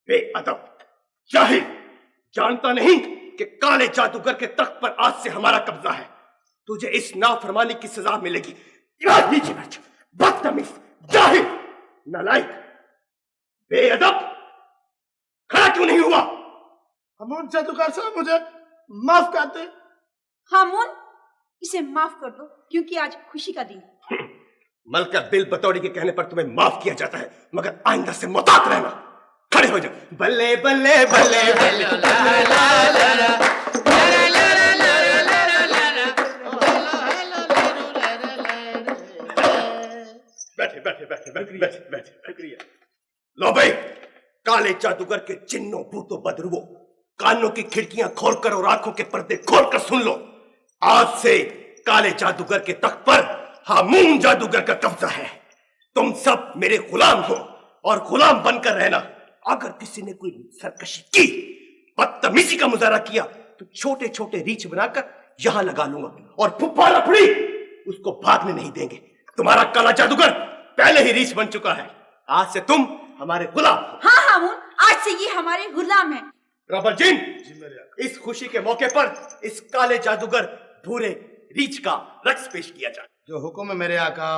बेअदब, जाहिल, जानता नहीं कि काले जादूगर के तख्त पर आज से हमारा कब्जा है। तुझे इस नाफरमानी की सजा मिलेगी। नीचे बैठ, बदतमीज, जाहिल, नालायक, बेअदब, खड़ा क्यों नहीं हुआ? हामून जादूगर साहब, मुझे माफ कर दे। हामून, इसे माफ कर दो क्योंकि आज खुशी का दिन है। मलका दिल बतौड़ी के कहने पर तुम्हें माफ किया जाता है, मगर आइंदा से मुताक रहना। खड़े हो जाओ। बल्ले बल्ले बल्ले बल्ले, बैठे बैठे बैठे बैठे बैठे बैठे। शुक्रिया। लो भाई, काले जादूगर के चिन्हों भूतों बदरुओं, कानों की खिड़कियां खोलकर और आंखों के पर्दे खोलकर सुन लो। आज से काले जादूगर के तख्त पर हामून जादूगर का कब्जा है। तुम सब मेरे गुलाम हो और गुलाम बनकर रहना। अगर किसी ने कोई सरकशी की, बदतमीजी का मुजाहरा किया, तो छोटे छोटे रीछ बनाकर यहां लगा लूंगा और फुफ्फा लफड़ी उसको भागने नहीं देंगे। तुम्हारा काला जादूगर पहले ही रीछ बन चुका है। आज से तुम हमारे गुलाम हो। हाँ हामून, आज से ये हमारे गुलाम हैं। रबर जिन, इस खुशी के मौके पर इस काले जादूगर भूरे रीछ का रक्स पेश किया जाए। जो हुक्म है मेरे आका।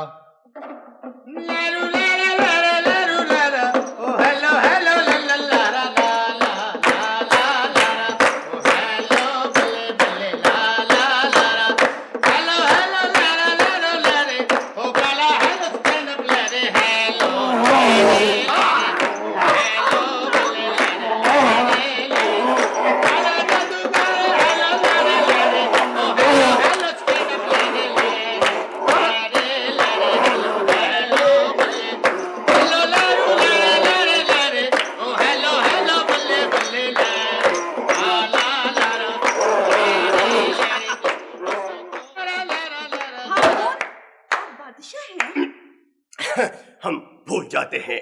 हम भूल जाते हैं।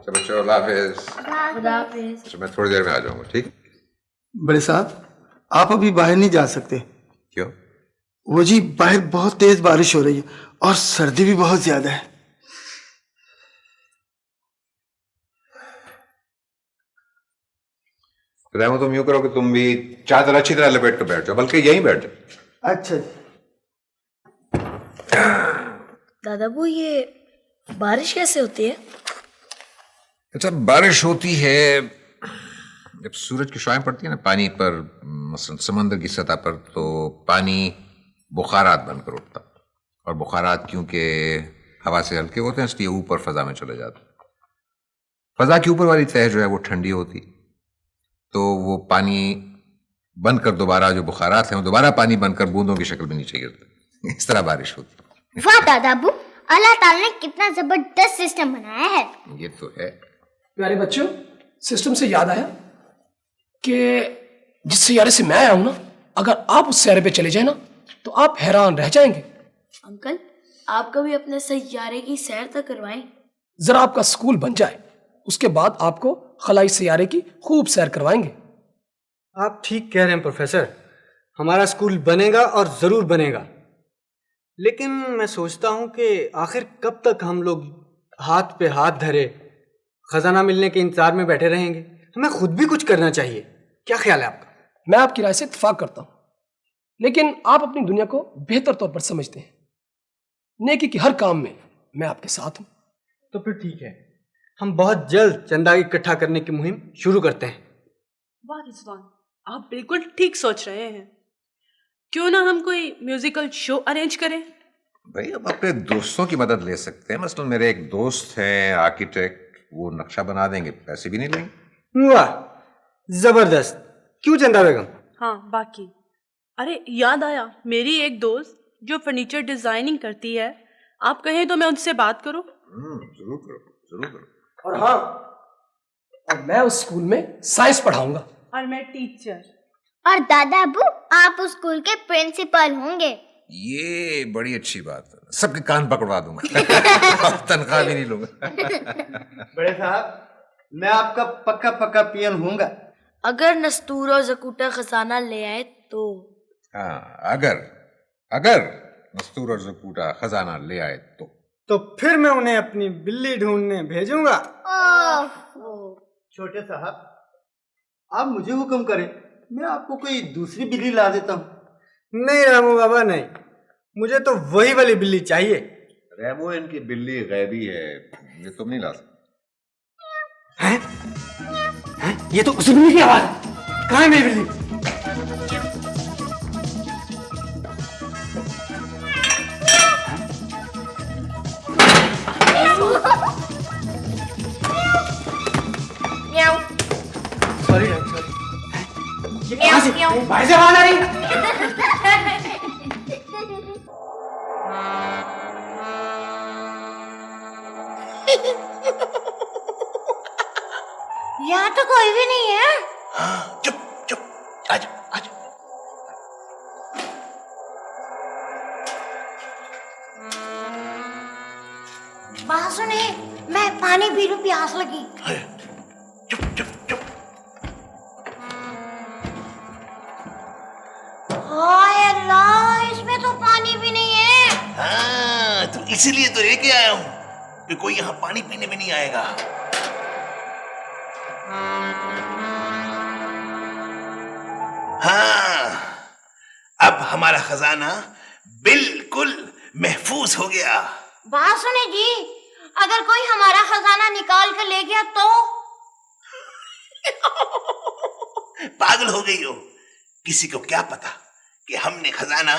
तो बच्चों, अल्लाह हाफिज। तो मैं थोड़ी देर में आ जाऊंगा, ठीक? बड़े साहब, आप अभी बाहर नहीं जा सकते। क्यों? वो जी, बाहर बहुत तेज बारिश हो रही है और सर्दी भी बहुत ज्यादा है। रहमो, तुम यूं करो कि तुम भी चादर अच्छी तरह लपेट कर बैठ जाओ, बल्कि यहीं बैठ जाओ। अच्छा जी। दादाबू, ये बारिश कैसे होती है? अच्छा, बारिश होती है जब सूरज की शुआएं पड़ती है ना पानी पर, मसलन समंदर की सतह पर, तो पानी बुखारात बनकर उठता, और बुखारात क्योंकि हवा से हल्के होते हैं इसलिए ऊपर फजा में चले जाते। फजा की ऊपर वाली तह जो है वो ठंडी होती, तो वो पानी बनकर दोबारा जो बुखारात हैं वो दोबारा पानी बनकर बूंदों की शक्ल में नीचे गिरते। इस तरह बारिश होती। वाह दादाबू, अल्लाह ताला ने कितना जबरदस्त सिस्टम बनाया है। ये तो है। प्यारे बच्चों, सिस्टम से याद आया कि जिस सियारे से मैं आया हूं ना, अगर आप उस सियारे पे चले जाए ना तो आप हैरान रह जाएंगे। अंकल, आप कभी अपने सैयारे की सैर तक करवाएं। जरा आपका स्कूल बन जाए, उसके बाद आपको खलाई सियारे की खूब सैर करवाएंगे। आप ठीक कह रहे हैं प्रोफेसर, हमारा स्कूल बनेगा और जरूर बनेगा। लेकिन मैं सोचता हूं कि आखिर कब तक हम लोग हाथ पे हाथ धरे खजाना मिलने के इंतजार में बैठे रहेंगे? हमें खुद भी कुछ करना चाहिए। क्या ख्याल है आपका? मैं आपकी राय से इत्तेफाक करता हूं, लेकिन आप अपनी दुनिया को बेहतर तौर पर समझते हैं। नेकी के हर काम में मैं आपके साथ हूं। तो फिर ठीक है, हम बहुत जल्द चंदा इकट्ठा करने की मुहिम शुरू करते हैं। वाह रिजवान, आप बिल्कुल ठीक सोच रहे हैं। क्यों ना हम कोई म्यूजिकल शो अरेंज करें? भाई, अब अपने दोस्तों की मदद ले सकते हैं। मसलन मेरे एक दोस्त हैं आर्किटेक्ट, वो नक्शा बना देंगे, पैसे भी नहीं लेंगे। वाह, जबरदस्त। क्यों चंदा बेगम? हाँ, बाकी अरे याद आया, मेरी एक दोस्त जो फर्नीचर डिजाइनिंग करती है, आप कहें तो मैं उनसे बात करूं? जरूर करो, जरूर करो। और हाँ, और मैं उस स्कूल में साइंस पढ़ाऊंगा। और मैं टीचर। और दादाबू, आप उस स्कूल के प्रिंसिपल होंगे। ये बड़ी अच्छी बात है, सबके कान पकड़वा दूंगा। तनख्वाह भी नहीं लूंगा। बड़े साहब, मैं आपका पक्का पक्का पीएन हूँगा। अगर नस्तूर और जकूटा खजाना ले आए तो? हाँ, अगर नस्तूर और जकूटा खजाना ले आए तो। तो फिर मैं उन्हें अपनी बिल्ली ढूंढने भेजूंगा। छोटे साहब, आप मुझे हुक्म करें, मैं आपको कोई दूसरी बिल्ली ला देता हूँ। नहीं रामू बाबा नहीं, मुझे तो वही वाली बिल्ली चाहिए। रेमो, इनकी बिल्ली गैबी है, ये तुम नहीं ला सकते। हैं? हैं? ये तो उसी बिल्ली की आवाज है। कहाँ है मेरी बिल्ली? सॉरी सॉरी, ये कहाँ से बाहर से आवाज आ रही है? यहाँ तो कोई भी नहीं है। हाँ, चुप चुप, आजा आजा। बात सुने, मैं पानी पी लूं, प्यास लगी। चुप चुप चुप। हाय अल्लाह, इसमें तो पानी भी नहीं है। हाँ, तो इसीलिए तो लेके आया हूँ कि कोई यहाँ पानी पीने भी नहीं आएगा। हाँ, अब हमारा खजाना बिल्कुल महफूज हो गया। बात सुने जी, अगर कोई हमारा खजाना निकाल कर ले गया तो? पागल हो गई हो? किसी को क्या पता कि हमने खजाना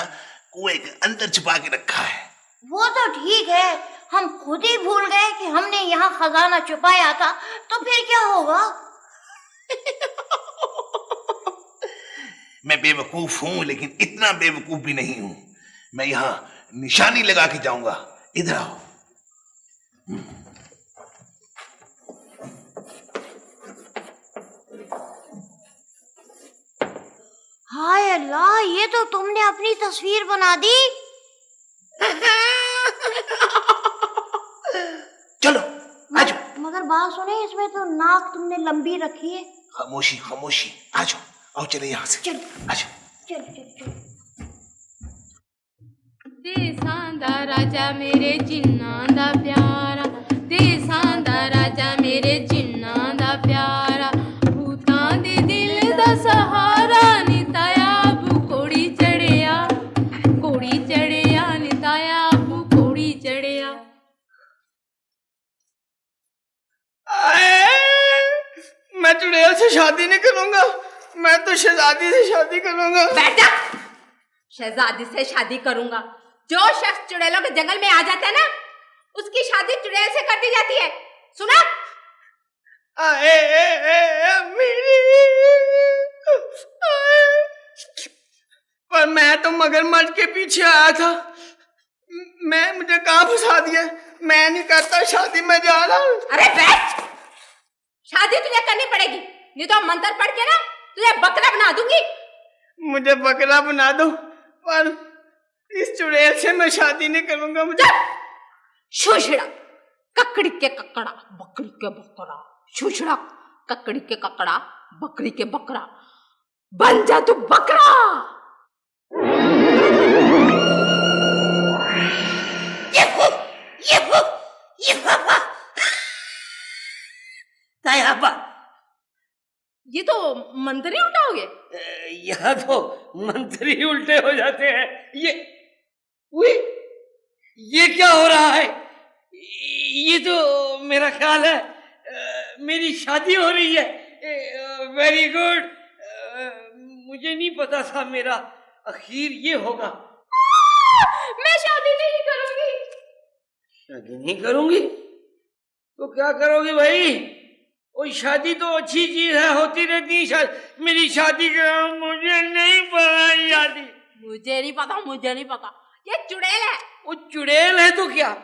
कुएं के अंदर छुपा के रखा है। वो तो ठीक है, हम खुद ही भूल गए कि हमने यहाँ खजाना छुपाया था, तो फिर क्या होगा? मैं बेवकूफ हूं, लेकिन इतना बेवकूफ भी नहीं हूं। मैं यहाँ निशानी लगा के जाऊंगा। इधर आओ। हाय अल्लाह, ये तो तुमने अपनी तस्वीर बना दी। चलो आजो। मगर बात सुने, इसमें तो नाक तुमने लंबी रखी है। खामोशी खामोशी, आजो आओ, चले यहाँ से। चलो आजो। चलो चलो चलो। देसां दा राजा मेरे जिन्नां दा प्यारा, देसां दा राजा मेरे जिन्नां दा प्यारा, भूतां दे दिल दा सहारा, निताया अबू कोड़ी चढ़िया, कोड़ी चढ़िया, निताया अबू कोड़ी चढ़िया। मैं चुड़ैल से शादी नहीं करूंगा, मैं तो शहजादी से शादी करूंगा। बेटा, शहजादी से शादी करूंगा। जो शख्स चुड़ैलों के जंगल में आ जाता है ना, उसकी शादी चुड़ैल से कर दी जाती है। सुना? पर मैं तो मगरमच्छ के पीछे आया था, मुझे कहाँ फंसा दिया। मैं नहीं करता शादी, मैं जा रहा हूँ। अरे बैठ, शादी तुझे करनी पड़ेगी, नहीं तो मंत्र पढ़ के ना तुझे बकरा बना दूंगी। मुझे बकरा बना दो, पर इस चुड़ैल से मैं शादी नहीं करूंगा। मुझे शूशड़ा, ककड़ी के ककड़ा, बकरी के बकरा, शूशड़ा, ककड़ी के ककड़ा, बकरी के बकरा, बन जा तू बकरा। ये तो मंत्र ही उठाओगे। यहाँ तो मंत्र ही उल्टे हो जाते हैं। ये क्या हो रहा है? ये तो मेरा ख्याल है मेरी शादी हो रही है। Very good. मुझे नहीं पता था मेरा आखिर ये होगा। मैं शादी नहीं करूंगी। शादी नहीं करूंगी तो क्या करोगी भाई? वो शादी तो अच्छी चीज है, होती रहती है। मेरी शादी का मुझे नहीं पता। शादी मुझे नहीं पता, मुझे नहीं पता, ये चुड़ैल है। वो चुड़ैल है तो क्या?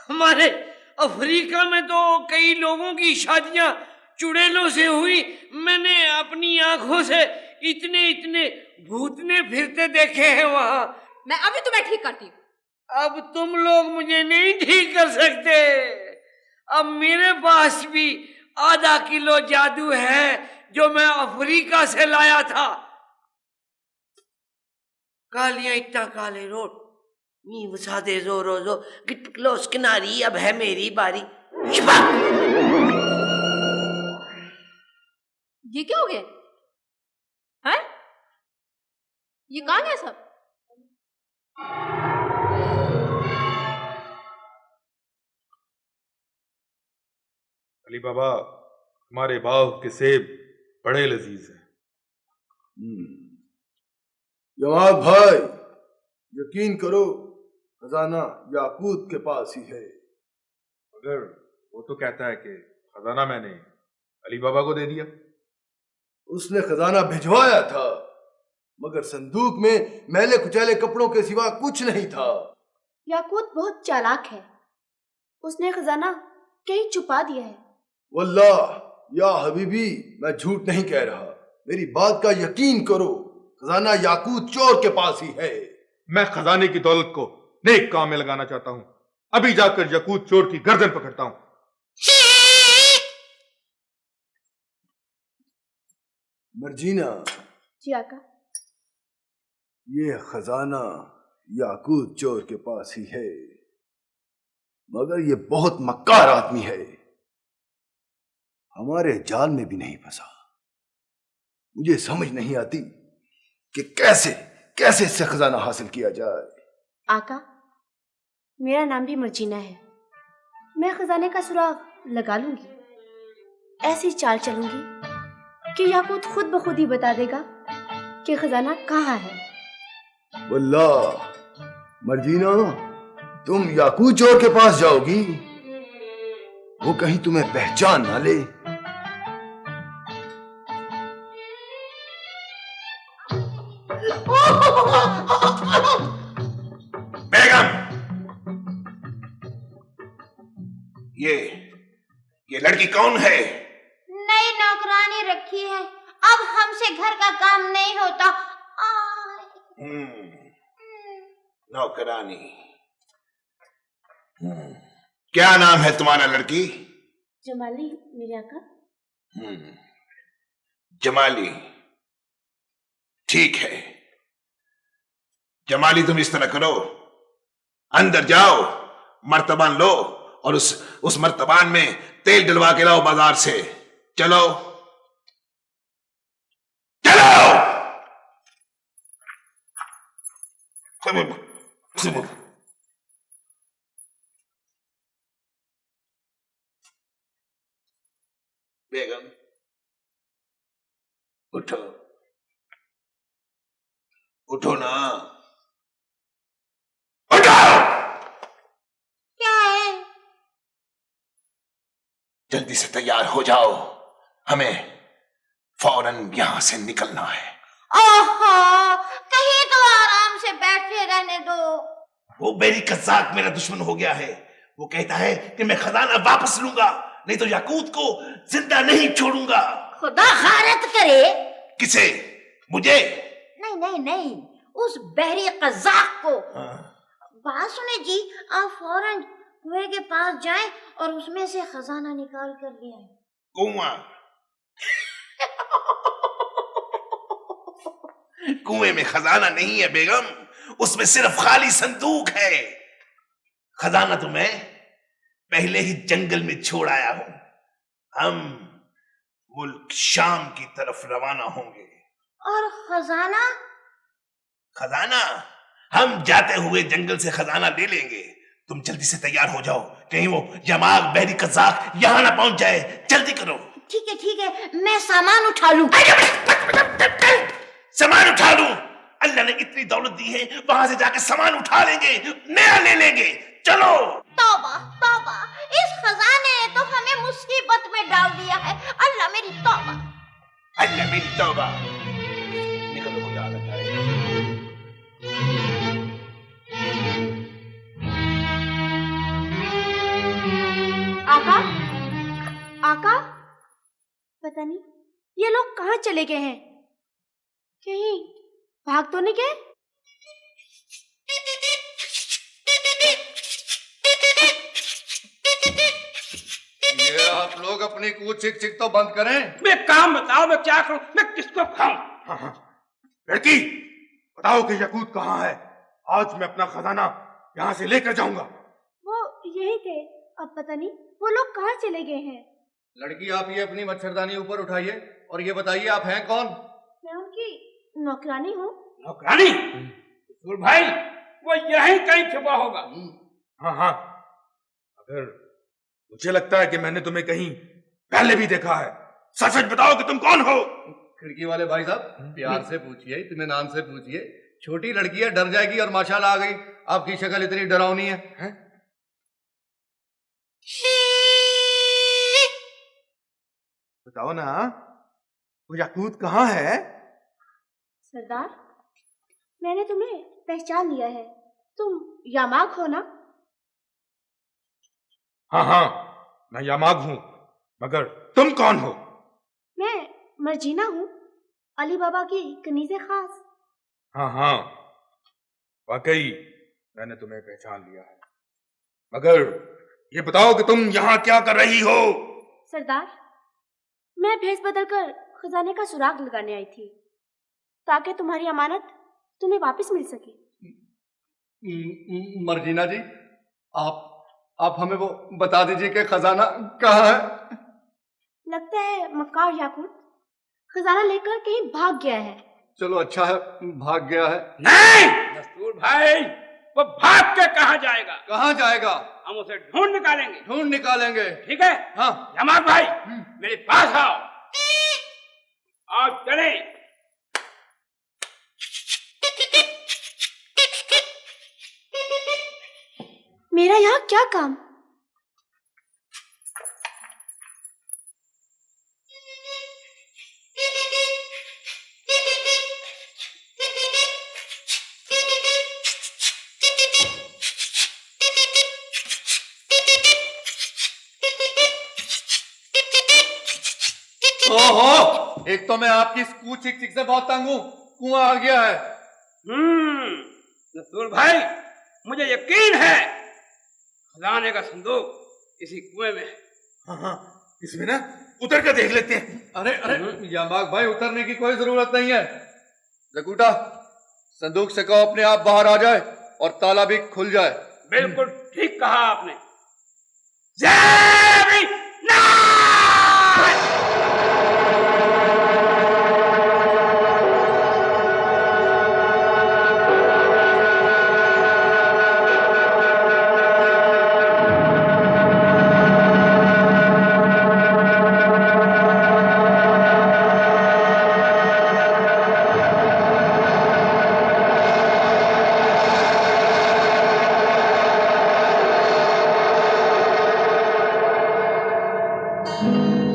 हमारे अफ्रीका में तो कई लोगों की शादियां चुड़ैलों से हुई। मैंने अपनी आंखों से इतने इतने भूतने फिरते देखे हैं वहां। मैं अभी तुम्हें ठीक करती हूँ। अब तुम लोग मुझे नहीं ठीक कर सकते। अब मेरे पास भी आधा किलो जादू है जो मैं अफ्रीका से लाया था। कालियां इतना काले रोट, नी वसा दे जोरो जो गिट क्लोज किनारी अब है मेरी बारी। ये क्या हो गया है? ये कहाँ गए सब? अली बाबा, हमारे बाग के सेब बड़े लजीज हैं। जवाब भाई, यकीन करो खजाना याकूत के पास ही है। मगर वो तो कहता है कि खजाना मैंने अली बाबा को दे दिया। उसने खजाना भिजवाया था, मगर संदूक में मैले कुचैले कपड़ों के सिवा कुछ नहीं था। याकूत बहुत चालाक है, उसने खजाना कहीं छुपा दिया है। वल्लाह या हबीबी, मैं झूठ नहीं कह रहा, मेरी बात का यकीन करो, खजाना याकूत चोर के पास ही है। मैं खजाने की दौलत को नेक काम में लगाना चाहता हूं। अभी जाकर याकूत चोर की गर्दन पकड़ता हूं। मर्जीना। जी आका। ये खजाना याकूत चोर के पास ही है, मगर ये बहुत मक्कार आदमी है, हमारे जाल में भी नहीं फंसा। मुझे समझ नहीं आती कि कैसे कैसे इससे खजाना हासिल किया जाए। आका, मेरा नाम भी मर्जीना है, मैं खजाने का सुराग लगा लूंगी। ऐसी चाल चलूंगी कि याकूत खुद ब खुद ही बता देगा कि खजाना कहाँ है। वल्लाह मर्जीना, तुम याकूत चोर के पास जाओगी, वो कहीं तुम्हें पहचान ना ले। बेगम, ये लड़की कौन है? नई नौकरानी रखी है, अब हमसे घर का काम नहीं होता। नौकरानी। क्या नाम है तुम्हारा लड़की? जमाली मेरे आका। जमाली, ठीक है। जमाली, तुम इस तरह करो, अंदर जाओ, मर्तबान लो और उस मर्तबान में तेल डलवा के लाओ बाजार से। चलो चलो। बेगम, उठो उठो ना, उठो। क्या है? जल्दी से तैयार हो जाओ, हमें फौरन यहां से निकलना है। ओहो, कहीं तो आराम से बैठे रहने दो। वो बेरी कज़ाक मेरा दुश्मन हो गया है। वो कहता है कि मैं खजाना वापस लूंगा, नहीं तो याकूत को जिंदा नहीं छोड़ूंगा। खुदा खारत करे। किसे? मुझे? नहीं नहीं नहीं, उस बहरी कज़ाक को। बात सुने जी, आप फौरन कुएं के पास जाएं और उसमें से खजाना निकाल कर ले आए। कुआं? कुएं में खजाना नहीं है बेगम, उसमें सिर्फ खाली संदूक है। खजाना तो मैं पहले ही जंगल में छोड़ आया हूं। हम मुल्क शाम की तरफ रवाना होंगे। और खजाना? खजाना हम जाते हुए जंगल से खजाना ले लेंगे। तुम जल्दी से तैयार हो जाओ, कहीं वो यमाग बहरी कज़ाक यहां ना पहुंच जाए। जल्दी करो। ठीक है, मैं सामान उठा लूं। सामान उठा लूं? अल्लाह ने इतनी दौलत दी है, वहां से जाके सामान उठा लेंगे, नया ले लेंगे। चलो। तौबा तौबा, इस खजाने ने तो हमें मुसीबत में डाल दिया है। अल्लाह मेरी तौबा, अल्लाह मेरी तौबा। निकलो, कोई आ रहा है। आका, आका, पता नहीं ये लोग कहाँ चले गए हैं, कहीं भाग तो नहीं गए? ये आप लोग अपनी कूद चिक चिक तो बंद करें। मैं काम बताओ, मैं क्या करूं, मैं किसको खाऊं? लड़की, बताओ कि याकूत कहां है। आज मैं अपना खजाना यहाँ से लेकर जाऊंगा। वो यही थे, अब पता नहीं वो लोग कहाँ चले गए हैं। लड़की, आप ये अपनी मच्छरदानी ऊपर उठाइए और ये बताइए आप हैं कौन? मैं उनकी नौकरानी हूँ। नौकरानी? रसूल भाई, वो यहीं कहीं छुपा होगा। हाँ हाँ, अगर मुझे लगता है कि मैंने तुम्हें कहीं पहले भी देखा है। सच सच बताओ कि तुम कौन हो? खिड़की वाले भाई साहब, प्यार से पूछिए, तुम्हें नाम से पूछिए। छोटी लड़की है, डर जाएगी और माशाल्लाह आ गई। आपकी शक्ल इतनी डरावनी है, हैं? बताओ ना, वो याकूत कहाँ है? सरदार, मैंने तुम्हें पहचान लिया है। तुम यामाग हो ना? हाँ हाँ, मैं यामाग हूँ, मगर तुम कौन हो? मैं मर्जीना हूँ, अली बाबा की कनीज़े खास। हाँ हाँ, वाकई मैंने तुम्हें पहचान लिया है, मगर ये बताओ कि तुम यहाँ क्या कर रही हो? सरदार, मैं भेष बदलकर खजाने का सुराग लगाने आई थी, ताकि तुम्हारी अमानत तुम्हें वापस मिल सके। मर्जीना जी, आप हमें वो बता दीजिए कि खजाना कहाँ है? लगता है मक्कार याकूत खजाना लेकर कहीं भाग गया है। चलो अच्छा है, भाग गया है। नहीं रसूल भाई, वो भाग के कहाँ जाएगा? कहाँ जाएगा? हम उसे ढूंढ निकालेंगे। ढूंढ निकालेंगे? ठीक है। हाँ। जमात भाई, मेरे पास आओ। आओ चले। मेरा यहाँ क्या काम? ओहो, एक तो मैं आपकी स्कूल चिक चिक से बहुत तंग हूँ। कुआं आ गया है। रसूल भाई, मुझे यकीन है खजाने का संदूक इसी कुएं में। हाँ हाँ, इसमें ना उतर कर देख लेते हैं। अरे यामाग भाई, उतरने की कोई जरूरत नहीं है। जकूटा, संदूक से कहो अपने आप बाहर आ जाए और ताला भी खुल जाए। बिल्कुल ठीक कहा आपने। जय Thank you.